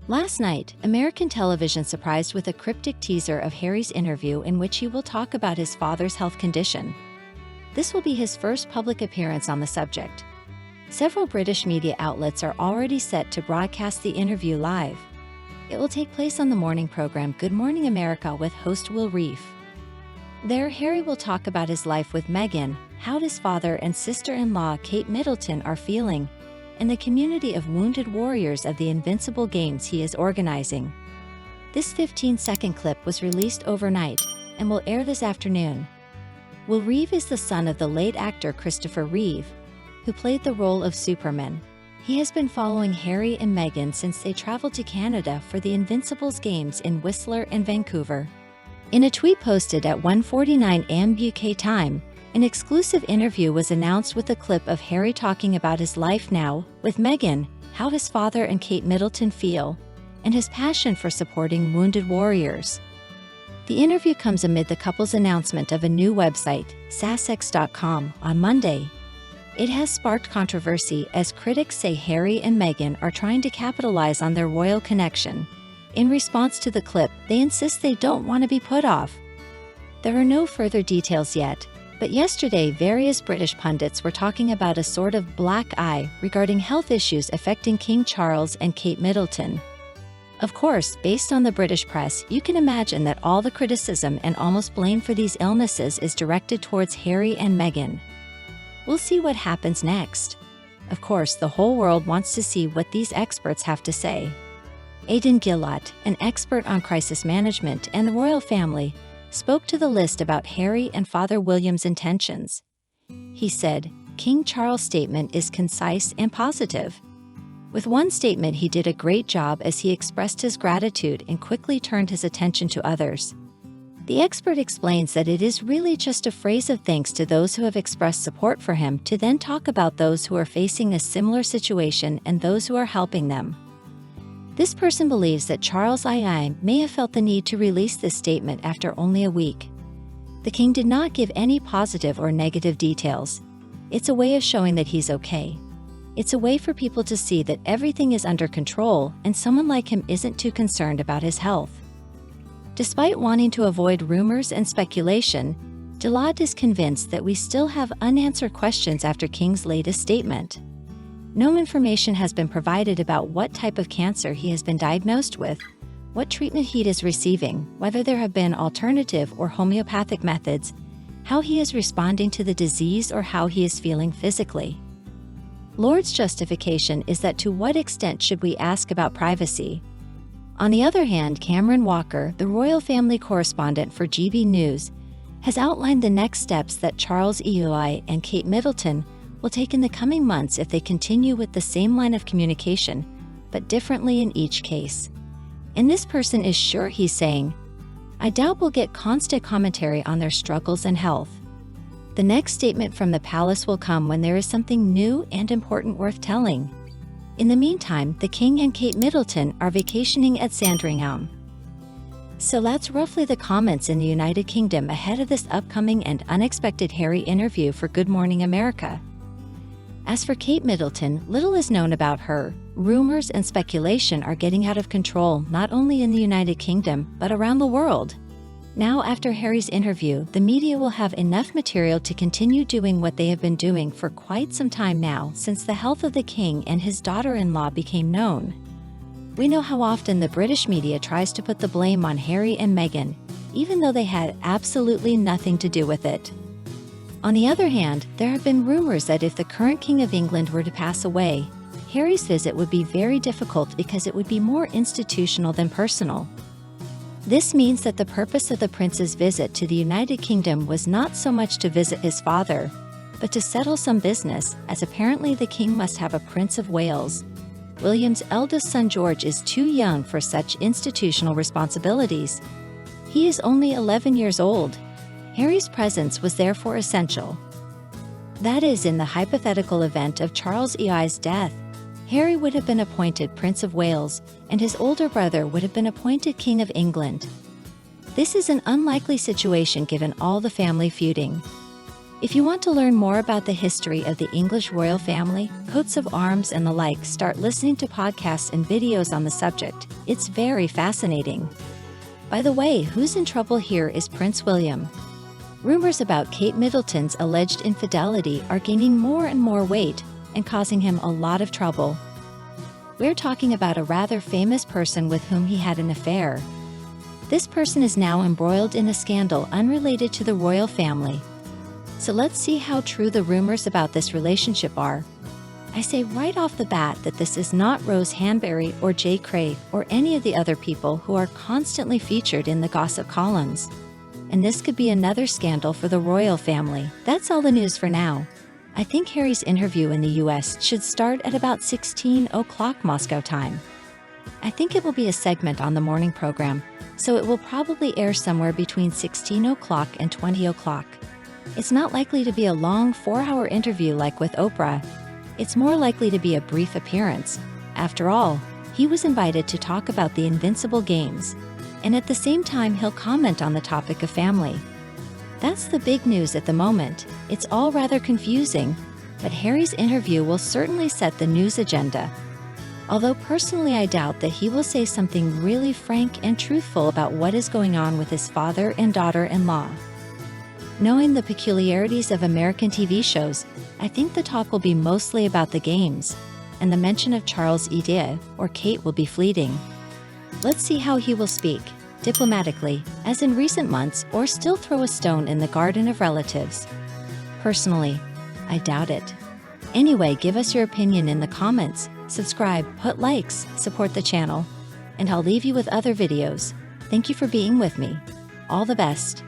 Last night, American television surprised with a cryptic teaser of Harry's interview in which he will talk about his father's health condition. This will be his first public appearance on the subject. Several British media outlets are already set to broadcast the interview live. It will take place on the morning program Good Morning America with host Will Reef. There, Harry will talk about his life with Meghan, how his father and sister-in-law Kate Middleton are feeling, and the community of wounded warriors of the Invincible Games he is organizing. This 15-second clip was released overnight and will air this afternoon. Will Reeve is the son of the late actor Christopher Reeve, who played the role of Superman. He has been following Harry and Meghan since they traveled to Canada for the Invincibles Games in Whistler and Vancouver. In a tweet posted at 1:49 a.m. UK time, an exclusive interview was announced with a clip of Harry talking about his life now with Meghan, how his father and Kate Middleton feel, and his passion for supporting wounded warriors. The interview comes amid the couple's announcement of a new website, sassex.com, on Monday. It has sparked controversy as critics say Harry and Meghan are trying to capitalize on their royal connection. In response to the clip, they insist they don't want to be put off. There are no further details yet, but yesterday various British pundits were talking about a sort of black eye regarding health issues affecting King Charles and Kate Middleton. Of course, based on the British press, you can imagine that all the criticism and almost blame for these illnesses is directed towards Harry and Meghan. We'll see what happens next. Of course, the whole world wants to see what these experts have to say. Aidan Gillott, an expert on crisis management and the royal family, spoke to the list about Harry and Father William's intentions. He said, "King Charles' statement is concise and positive. With one statement he did a great job as he expressed his gratitude and quickly turned his attention to others." The expert explains that it is really just a phrase of thanks to those who have expressed support for him to then talk about those who are facing a similar situation and those who are helping them. This person believes that Charles II may have felt the need to release this statement after only a week. The king did not give any positive or negative details. It's a way of showing that he's okay. It's a way for people to see that everything is under control and someone like him isn't too concerned about his health. Despite wanting to avoid rumors and speculation, Gillott is convinced that we still have unanswered questions after King's latest statement. No information has been provided about what type of cancer he has been diagnosed with, what treatment he is receiving, whether there have been alternative or homeopathic methods, how he is responding to the disease, or how he is feeling physically. Lord's justification is that to what extent should we ask about privacy? On the other hand, Cameron Walker, the royal family correspondent for GB News, has outlined the next steps that Charles EUI and Kate Middleton will take in the coming months if they continue with the same line of communication, but differently in each case. And this person is sure he's saying, "I doubt we'll get constant commentary on their struggles and health. The next statement from the palace will come when there is something new and important worth telling." In the meantime, the King and Kate Middleton are vacationing at Sandringham. So that's roughly the comments in the United Kingdom ahead of this upcoming and unexpected Harry interview for Good Morning America. As for Kate Middleton, little is known about her. Rumors and speculation are getting out of control not only in the United Kingdom, but around the world. Now, after Harry's interview, the media will have enough material to continue doing what they have been doing for quite some time now since the health of the king and his daughter-in-law became known. We know how often the British media tries to put the blame on Harry and Meghan, even though they had absolutely nothing to do with it. On the other hand, there have been rumors that if the current King of England were to pass away, Harry's visit would be very difficult because it would be more institutional than personal. This means that the purpose of the prince's visit to the United Kingdom was not so much to visit his father, but to settle some business, as apparently the king must have a Prince of Wales. William's eldest son George is too young for such institutional responsibilities. He is only 11 years old. Harry's presence was therefore essential. That is, in the hypothetical event of Charles EI's death, Harry would have been appointed Prince of Wales, and his older brother would have been appointed King of England. This is an unlikely situation given all the family feuding. If you want to learn more about the history of the English royal family, coats of arms and the like, start listening to podcasts and videos on the subject. It's very fascinating. By the way, who's in trouble here is Prince William. Rumors about Kate Middleton's alleged infidelity are gaining more and more weight and causing him a lot of trouble. We're talking about a rather famous person with whom he had an affair. This person is now embroiled in a scandal unrelated to the royal family. So let's see how true the rumors about this relationship are. I say right off the bat that this is not Rose Hanbury or Jay Craig or any of the other people who are constantly featured in the gossip columns. And this could be another scandal for the royal family. That's all the news for now. I think Harry's interview in the US should start at about 16 o'clock Moscow time. I think it will be a segment on the morning program, so it will probably air somewhere between 16 o'clock and 20 o'clock. It's not likely to be a long 4-hour interview like with Oprah. It's more likely to be a brief appearance. After all, he was invited to talk about the Invincible Games, and at the same time he'll comment on the topic of family. That's the big news at the moment. It's all rather confusing, but Harry's interview will certainly set the news agenda. Although personally I doubt that he will say something really frank and truthful about what is going on with his father and daughter-in-law. Knowing the peculiarities of American TV shows, I think the talk will be mostly about the games, and the mention of Charles or Kate will be fleeting. Let's see how he will speak, diplomatically, as in recent months, or still throw a stone in the garden of relatives. Personally, I doubt it. Anyway, give us your opinion in the comments, subscribe, put likes, support the channel, and I'll leave you with other videos. Thank you for being with me. All the best.